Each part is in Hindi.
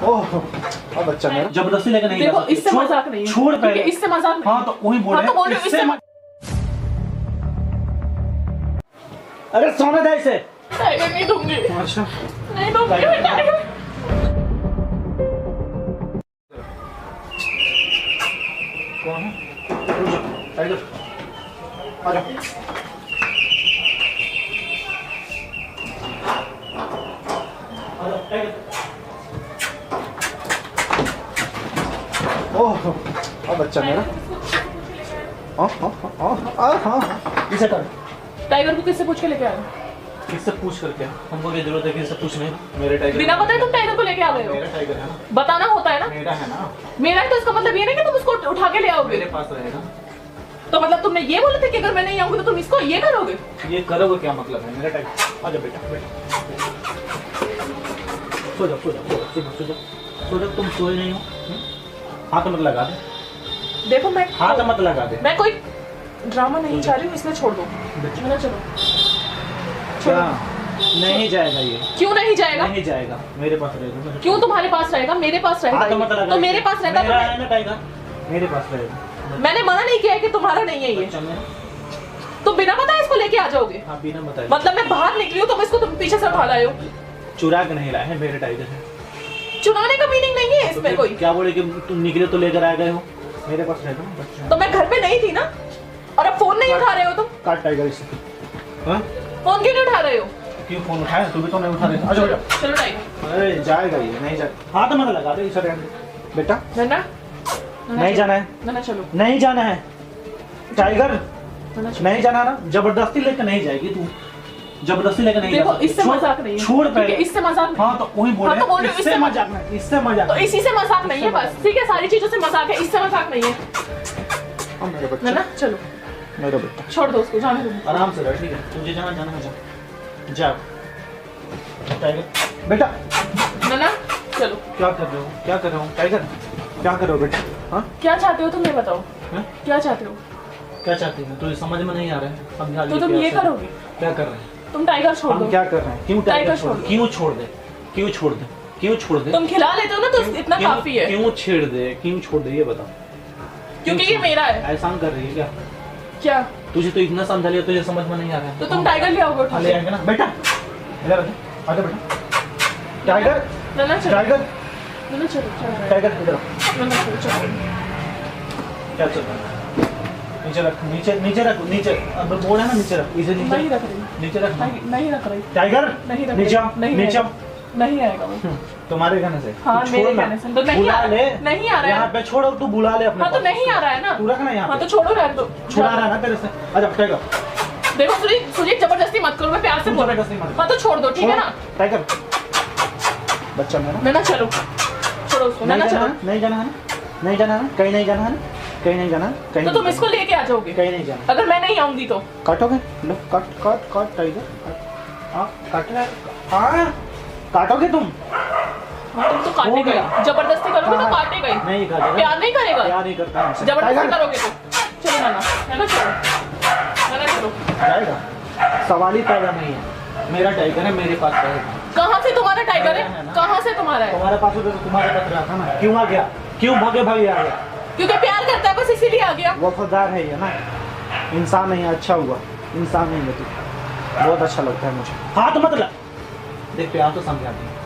ओह अब बच्चा मेरा जबरदस्ती लेकर नहीं देखो इससे मजाक नहीं है। छोड़ पहले इससे मजाक नहीं। हाँ तो वही बोल हाँ, तो बोल रहे रहे इससे इससे अरे सोने दे इसे। टाइगर नहीं दूंगी। अच्छा नहीं दूंगी मैं टाइगर। कौन है? टाइगर आ जा। ओह अब बच्चा मेरा इसे कर। टाइगर को किससे पूछ के लेके आए? किससे पूछ करके? हमको क्या जरूरत है किससे पूछने? मेरे टाइगर बिना बताए तुम टाइगर को लेके आ गए हो? मेरा टाइगर है ना, बताना होता है ना। मेरा है ना। मेरा है तो इसका मतलब ये नहीं कि तुम उसको उठा के ले आओगे। मेरे पास रहेगा। तो मतलब तुमने ये बोले थे कि अगर मैं नहीं आऊंगी तो तुम इसको ये करोगे? ये करोगे क्या मतलब है? मेरा टाइगर आ जा बेटा बेटा सो जाओ सो जाओ सो जाओ सो जाओ सो जाओ। तुम सोए नहीं हो? हाथ मत लगा दे। देखो मैं हाथ मत लगा दे। मैं कोई ड्रामा नहीं चाह रही हूँ इसलिए छोड़ दो। चलो चलो क्या नहीं जाएगा ये? क्यों नहीं जाएगा? नहीं जाएगा मेरे पास रहेगा। क्यों तुम्हारे पास रहेगा? मेरे पास रहेगा। हाथ मत लगा। तो मेरे पास रहता मेरा तो है ना टाइगर, मेरे पास रहेगा। मैंने मना नहीं किया है कि तुम्हारा नहीं है ये। बच्चा मेरा। तो बिना बताए इसको लेके आ जाओगे? हाँ बिना बताए। मतलब मैं बाहर निकली हूँ तो इसको तुम पीछे से उठा लाए हो? चुरा के नहीं लाए हैं, मेरे टाइगर है। चुराने का मीनिंग नहीं है इसमें कोई। क्या बोले कि तुम निकले तो लेकर आ गए हो? मेरे पास रहेगा बच्चा। तो मैं घर पे नहीं थी ना, और अब फोन नहीं उठा रहे हो तुम। काट टाइगर इसे। हाँ? फोन क्यों नहीं उठा रहे हो? क्यों फोन उठाया? तू भी तो नहीं उठा रही। अच्छा बेटा चलो टाइगर। अरे जाएगा ये नहीं जाएगा। हाथ मत लगा दे इसे रहने दे। बेटा नन्ना नहीं जाना है। नन्ना चलो। नहीं जाना है टाइगर। नन्ना चलो। नहीं जाना ना, जबरदस्ती लेकर नहीं जाएगी तू। जबरदस्ती लेकर नहीं देखो जा सकती। इससे मजाक नहीं है। छोड़ पहले इससे मजाक नहीं। हाँ तो वही बोल हाँ, रहे तो बोल रहे हो, इससे मजाक नहीं, इससे मजाक तो नहीं। इसी से मजाक नहीं है बस। ठीक है सारी चीजों से मजाक है, इससे मजाक नहीं है। हाँ, मेरा बच्चा नन्ना चलो मेरा बेटा छोड़ दो उसको, जाने दो। आराम से रह ठीक है। तुझे जहाँ जाना है जा टाइगर बेटा। नन्ना चलो। क्या कर रहे हो? क्या कर रहे हो टाइगर? क्या कर रहे हो बेटा? हाँ क्या चाहते हो तुम ये बताओ? हाँ? क्या चाहते हो? क्या चाहती है? तुझे समझ में नहीं आ रहा है। समझा तो तुम ये करोगे? क्या कर रहे हैं? तुम टाइगर छोड़ हम दो। क्या कर रहे हैं? क्यों टाइगर टाइगर छोड़ छोड़ दे? दो। क्यों छोड़ दे? क्यों छोड़ दे? क्यों छोड़ दे? तुम खिला लेते हो ना तो इतना क्यों- काफी है। क्यों छेड़ दे? क्यों छोड़ दे ये बताओ। क्योंकि ये मेरा है। एहसान कर रही है क्या? क्या? तुझे तो इतना समझा लिया, तुझे समझ में नहीं आ रहा है। तो तुम टाइगर ले आओगे उठा ले के? आएंगे ना बेटा। इधर आ जा बेटा। टाइगर नन्ना चलो। टाइगर नन्ना चलो चलो। टाइगर इधर आओ। नन्ना चलो चलो। क्या चल रहा है? नीचे रख नीचे नीचे रख नीचे। अब बोल है ना नीचे रख इसे नीचे नहीं रख रही। नीचे रख। नहीं रख रही। टाइगर नहीं रख नीचे रही। नहीं नीचे आएगा। नहीं आएगा वो। तुम्हारे कहने से हाँ तू मेरे छोड़ ना। कहने से तो नहीं बुला आ ले। नहीं आ रहा यहाँ है। पे छोड़ो, तू बुला ले अपने हाँ तो पास। नहीं आ रहा है ना। तू रखना यहाँ हाँ पे। तो छोड़ो रहने दो। छुड़ा रहा है ना तेरे से। आजा टाइगर। देखो सुजीत जबरदस्ती मत करो, मैं प्यार से बोल रही जबरदस्ती मत हूँ। करो। हाँ तो छोड़ दो ठीक है ना। टाइगर बच्चा मेरा। नन्ना चलो छोड़ो उसको। नहीं नन्ना जाना चलो। है? नहीं जाना है ना? नहीं जाना है ना? कहीं नहीं जाना है ना? कहीं नहीं जाना है? कहीं तो नहीं तुम जाना इसको है? लेके आ जाओगे कहीं नहीं जाना। अगर मैं नहीं आऊंगी तो? काटोगे? लो काट काट काट टाइगर काट। हाँ काट रहा है। हाँ काटोगे तुम? हाँ तुम तो काटेगा ही। जबरदस्ती करोगे तो काटेगा ही। नहीं काटेगा। प्यार नहीं करेगा। प्यार नहीं करता हमसे। जबरदस्ती टाइगर करोगे तो चलो नन्ना नन्ना चलो। नन्ना चलो। जाएगा। सवाल ही पैदा नहीं है। मेरा टाइगर है, मेरे पास रहेगा। कहाँ से तुम्हारा टाइगर है है? ना? कहाँ से तुम्हारा है? तुम्हारे पास होता तो तुम्हारे पास रहा था ना। क्यों आ गया? क्यों भागे भागे आ गया? क्योंकि प्यार करता है बस इसीलिए आ गया। वफादार है ये ना। इंसान नहीं है। अच्छा हुआ इंसान नहीं है तू। बहुत अच्छा लगता है मुझे। हाथ मत लगा। देख प्यार तो समझाती है।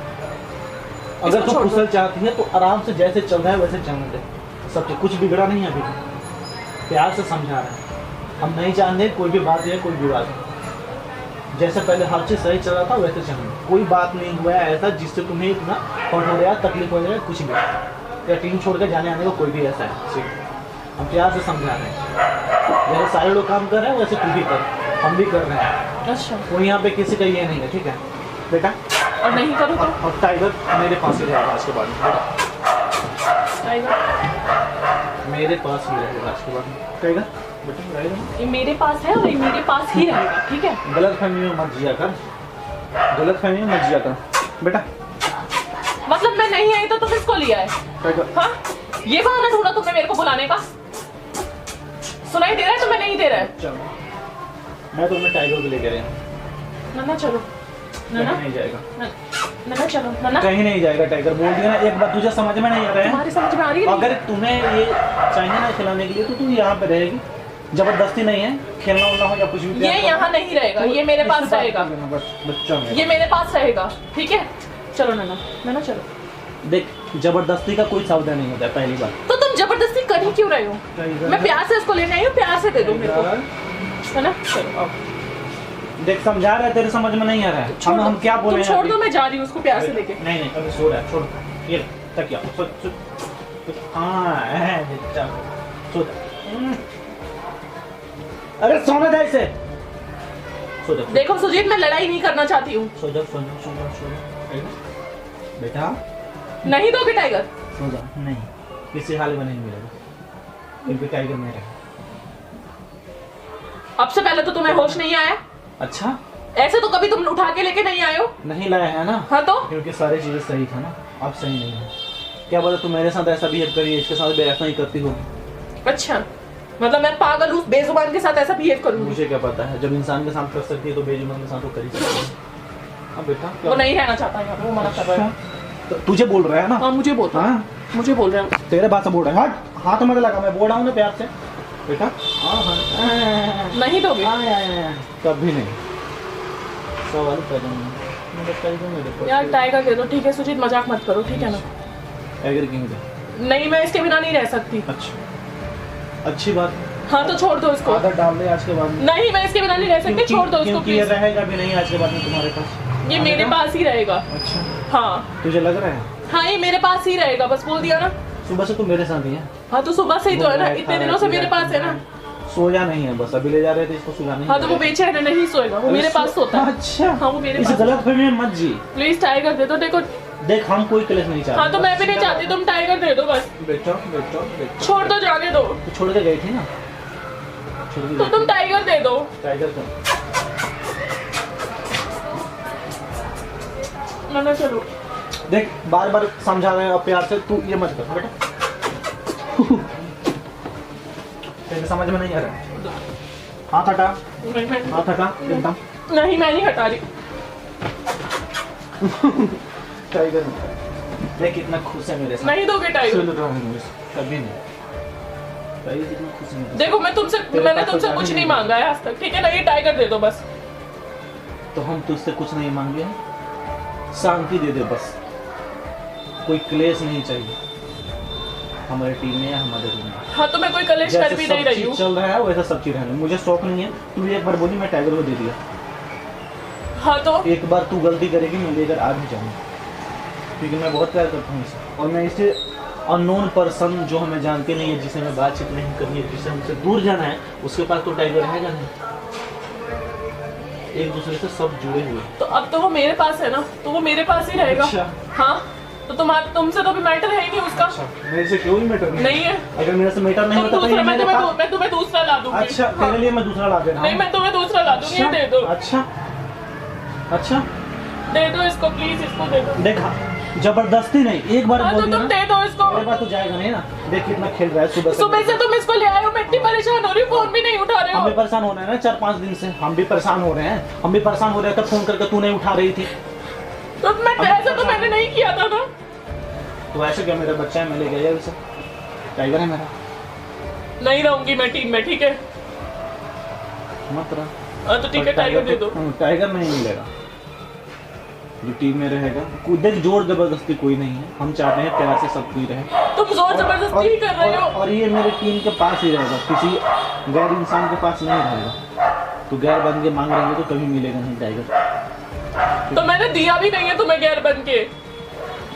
अगर इसको तू छोड़ दो। कुशल चाहती है तो आराम से जैसे चल रहा है वैसे चलने दे। सब ठीक, कुछ बिगड़ा नहीं है अभी। प्यार से समझा रहे हैं हम। नहीं जानते कोई भी बात है, कोई भी बात है। जैसे पहले हर चीज सही चल रहा था वैसे चलना। कोई बात नहीं हुआ है ऐसा जिससे तुम्हें इतना हर्ट हो रहा है, तकलीफ हो रहा है, कुछ भी। या टीम छोड़ कर जाने आने को कोई भी ऐसा है सिर्फ हम प्यार से समझा रहे हैं। जैसे सारे लोग काम कर रहे हैं वैसे तू भी कर, हम भी कर रहे हैं। अच्छा कोई यहाँ पे किसी का ये नहीं है, ठीक है बेटा? और नहीं करो तो? और टाइगर मेरे पास ही रहेगा आज के बाद में। टाइगर मेरे पास ही रहेगा आज के बाद में। टाइगर बेटा रहेगा ना? ये मेरे पास है और ये मेरे पास ही रहेगा ठीक है। गलत फहमी में मत जिया कर। गलत फहमी में मत जिया कर बेटा। मतलब मैं नहीं आई तो तुम इसको लिया है? टाइगर हाँ ये बहाना ढूंढा तुमने मेरे को बुलाने का? सुनाई दे रहा है तुम्हें? नहीं दे रहा है? चलो मैं तुम्हें टाइगर को लेकर आया हूँ। नन्ना चलो। नन्ना नहीं जाएगा। नन्ना। नन्ना चलो नन्ना। कहीं नहीं जाएगा टाइगर, बोल दिया ना एक बार, तुझे समझ में नहीं आ रहा है? तुम्हारी समझ में आ रही है? अगर तुम्हें ये चाहिए ना खिलाने के लिए तो तू यहाँ पे रहेगी, जबरदस्ती नहीं है, खेलना उलना हो या कुछ भी। ये यहाँ नहीं रहेगा, ये मेरे पास रहेगा, बच्चा ये मेरे पास रहेगा, ठीक है? चलो नन्ना, नन्ना चलो। देख जबरदस्ती का कोई सौदा नहीं होता है, पहली बात। तो तुम जबरदस्ती कर ही क्यों रहे हो? मैं प्यार से इसको लेने आई हूँ, प्यार से दे दो मेरे को, है ना? चलो अब देख समझा रहा है, तेरे समझ में नहीं आ रहा है। हम क्या बोले? छोड़ दो, मैं जा रही हूँ उसको प्यार से लेके। नहीं अभी सो रहा है, छोड़ ये तकिया सो जा। अरे सोने दे इसे, सो जा। देखो सुजीत, मैं लड़ाई नहीं करना चाहती हूँ। सो जा सो जा सो जा सो जा बेटा। नहीं दोगे टाइगर? सो जा। नहीं, किसी हाल में नहीं मिलेगा, क्योंकि टाइगर मेरा है। अब से पहले तो तुम्हें होश नहीं आया? अच्छा, ऐसे तो कभी तुम उठा के लेके नहीं आए हो। नहीं लाया है ना? हाँ तो क्योंकि सारी चीजें सही था ना, अब सही नहीं है। क्या बोला तू मेरे साथ ऐसा बिहेव करी, इसके साथ भी ऐसा ही करती होगी? अच्छा, मतलब मैं पागल हूँ, बेजुबान के साथ ऐसा बिहेव करूंगी? मुझे क्या पता है, जब इंसान के साथ कर सकती है तो बेजुबान के साथ तो कर ही सकती है। अब बेटा वो नहीं रहना चाहता है, वो मना कर रहा है। तो तुझे बोल रहा है ना? हाँ मुझे बोल रहा है, हाँ मुझे बोल रहा है। तेरे बात से बोल रहा है। हट, हाथ मत लगा, मैं बोल रहा हूँ ना प्यार से बेटा। नहीं दोगे? कभी नहीं, सवाल पैदा नहीं। यार टाइगर दे दो, ठीक है सुजीत, मजाक मत करो, ठीक है ना? टाइगर क्यों दे? नहीं, मैं इसके बिना नहीं रह सकती। अच्छा, अच्छी बात। हाँ तो छोड़ दो इसको। आदत डाल दे आज के बाद में। नहीं, मैं इसके बिना नहीं रह सकती, छोड़ दो इसको क्योंकि ये प्लीज। रहेगा भी नहीं आज के बाद में तुम्हारे पास, ये मेरे पास ही रहेगा। अच्छा हाँ तुझे लग रहा है? हाँ, ये मेरे पास ही रहेगा, बस बोल दिया ना। सुबह से तू मेरे साथ ही है। हाँ तो सुबह से ही तो है ना, इतने दिनों से मेरे पास है ना। सोया नहीं है, बस अभी ले जा रहे थे इसको सुलाने। हाँ तो वो बेचैन है, नहीं सोएगा, वो मेरे पास सोता है। अच्छा, हाँ वो मेरे इस पास। गलत फहमी में मत जी। प्लीज टाइगर दे दो, देखो। देख हम कोई कलेश नहीं चाहते। हाँ तो मैं भी नहीं चाहती, तुम टाइगर दे दो बस। बेटा बेटा बेटा छोड़ दो, जाने दो। तो छोड़ के गई थी ना, छोड़ के तो गई तुम थी। टाइगर दे दो। टाइगर का ना चलो। देख बार बार समझा रहे हैं प्यार से, तू ये मत कर बेटा। तेरे समझ में नहीं आ रहा है। हाथ हटा, हाथ हटा एकदम। नहीं, मैं नहीं हटा रही। टाइगर देख कितना खुश है मेरे साथ। नहीं दोगे टाइगर? कभी नहीं। टाइगर कितना खुश है मेरे साथ। देखो मैंने तुमसे कुछ नहीं मांगा है आज तक, ठीक है ना? ये टाइगर दे दो बस। तो हम तुझसे कुछ नहीं मांगे हैं, शांति दे दे बस, कोई क्लेश नहीं चाहिए हमारे टीम में या हमारे रूम में। हाँ तो मैं कोई कलेश कर भी नहीं रही हूँ। चल रहा है वैसा सब चीज रहने, मुझे शौक नहीं है। तू एक बार बोली मैं टाइगर को दे दिया। हाँ तो एक बार तू गलती करेगी मैं लेकर आ भी जाऊंगा, क्योंकि मैं बहुत प्यार करता हूँ इसे। और मैं इसे अननोन पर्सन जो हमें जानते नहीं है, जिसे हमें बातचीत नहीं करनी है, जिसे हमसे दूर जाना है, उसके पास तो टाइगर रहेगा नहीं। एक दूसरे से सब जुड़े हुए। तो अब तो वो मेरे पास है ना, तो वो मेरे पास ही रहेगा। अच्छा। हाँ तो तुमसे तो भी मैटर है ही नहीं उसका। अच्छा, मेरे से क्यों मैटर नहीं है। अगर मेरे से मैटर नहीं होता तो ये मैं मेरे पास। तुम्हें दूसरा ला दूंगी। अच्छा तेरे लिए मैं दूसरा ला दे रहा हूं। नहीं, मैं तुम्हें दूसरा ला दूंगी, ये दे दो। अच्छा अच्छा दे दो इसको, प्लीज इसको दे दो। देखा, जबरदस्ती नहीं, एक बार हाँ बोल तो दिया तुम ना, दे दो इसको। मेरे पास तो जाएगा नहीं ना। देख कितना खेल रहा है सुबह से तुम इसको ले आए हो, मैं इतनी परेशान हो रही हूँ, फोन भी नहीं उठा रहे हम भी हो। परेशान हो रहे हैं ना 4-5 दिन से, हम भी परेशान हो रहे हैं, हम भी परेशान हो रहे थे। फोन करके तू नहीं उठा रही थी। तो मैं ऐसा तो मैंने नहीं किया था ना। तो ऐसे क्या, मेरा बच्चा है, मैं ले गया उसे, टाइगर है मेरा। नहीं रहूंगी मैं टीम में, ठीक है? मत रहा। हाँ तो ठीक है, टाइगर दे दो। टाइगर नहीं मिलेगा जो टीम में रहेगा। देख जोर जबरदस्ती कोई नहीं है, हम चाहते हैं प्यार से सब कोई रहे। तुम जोर जबरदस्ती ही कर रहे हो। और ये मेरे टीम के पास ही रहेगा, किसी गैर इंसान के पास नहीं रहेगा। तो गैर बन के मांग रही है तो कभी मिलेगा नहीं टाइगर। तो मैंने दिया भी नहीं है तुम्हें गैर बन के।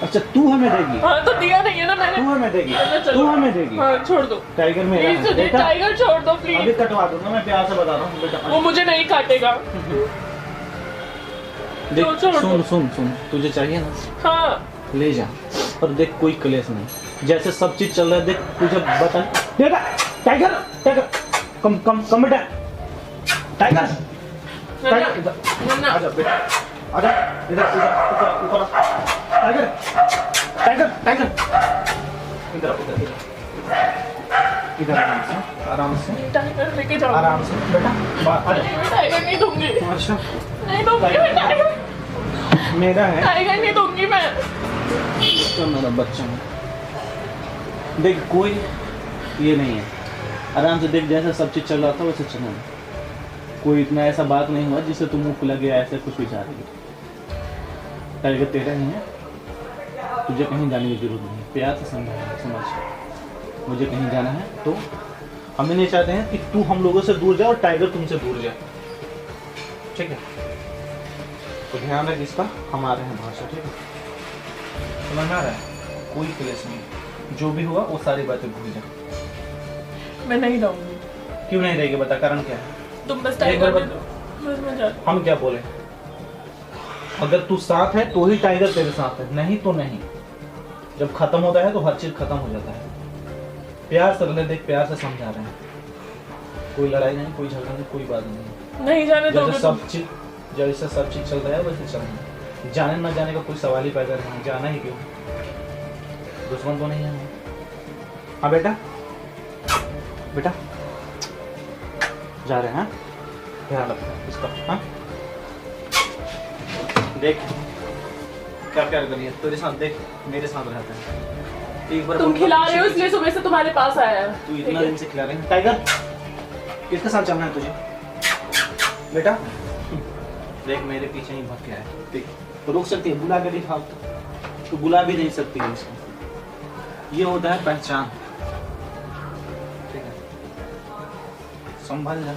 अच्छा तू हमें देगी? हाँ तो दिया नहीं है ना मैंने। तू हमें देगी? चलो। तू हमें देगी? हाँ छोड़ दो टाइगर मेरा प्लीज, है, मुझे बेटा। टाइगर छोड़ दो अभी प्लीज। कटवा दूंगा, मैं प्यार से बता रहा हूँ बेटा। वो मुझे नहीं काटेगा। देख छोड़ दो। सुन सुन सुन, तुझे चाहिए ना, हाँ ले जा। और देख कोई क्लेश नहीं, जैसे सब चीज चल रहा है। देख तुझे बता, बेटा टाइगर टाइगर कम कम कम बेटा, टाइगर टाइगर इधर नन्ना। आजा बेटा, आजा इधर इधर ऊपर ऊपर टाइगर टाइगर टाइगर इधर इधर इधर आराम से टाइगर लेके जाओ। आराम से बेटा, आजा। मैं टाइगर नहीं दूंगी। अच्छा नहीं दूंगी मैं टाइगर। मेरा है, टाइगर नहीं दूंगी मैं। तो मेरा बच्चा है। देख कोई ये नहीं है, आराम से देख, जैसा सब चीज़ चल रहा था वैसे चलना है। कोई इतना ऐसा बात नहीं हुआ जिससे तुम मुँह खुला गया ऐसे कुछ भी चाह रही है। टाइगर तेरा नहीं है, तुझे कहीं जाने की जरूरत नहीं है। प्यार से समझ, मुझे कहीं जाना है तो हम नहीं चाहते हैं कि तू हम लोगों से दूर जाए और टाइगर तुमसे दूर जाए, ठीक है? तो ध्यान रख इसका, हम आ रहे हैं बाहर से, ठीक है? समझ में आ रहा है? कोई क्लेश नहीं, जो भी हुआ वो सारी बातें भूल जा। मैं नहीं रहूंगी। क्यों नहीं रहेगी, बता कारण क्या है? तुम बस एक टाइगर बार दे दो, बस मैं जा। हम क्या बोले? अगर तू साथ है तो ही टाइगर तेरे साथ है, नहीं तो नहीं। जब खत्म होता है तो हर चीज खत्म हो जाता है। प्यार से रहे, देख प्यार से समझा रहे हैं, कोई लड़ाई नहीं, कोई झगड़ा नहीं, कोई बात नहीं जाने दोगे जैसे सब चीज, जैसे सब चीज चल रहा है वैसे चल रहा है। जाने ना जाने का कोई सवाल ही पैदा नहीं, जाना ही क्यों? दुश्मन तो नहीं है। हाँ बेटा, बेटा जा रहे हैं, ध्यान रखना इसका। हाँ देख क्या प्यार करिए तेरे साथ, देख मेरे साथ रहता है। एक बार तुम खिला रहे हो इसलिए सुबह से तुम्हारे पास आया है। तू इतना दिन से खिला रहे हैं। टाइगर किसके साथ चलना है तुझे बेटा? देख मेरे पीछे ही भटक गया है, देख तो रोक सकती है, बुला के दिखा तो बुला भी नहीं सकती है इसको। ये होता है पहचान, ठीक है? संभल जा।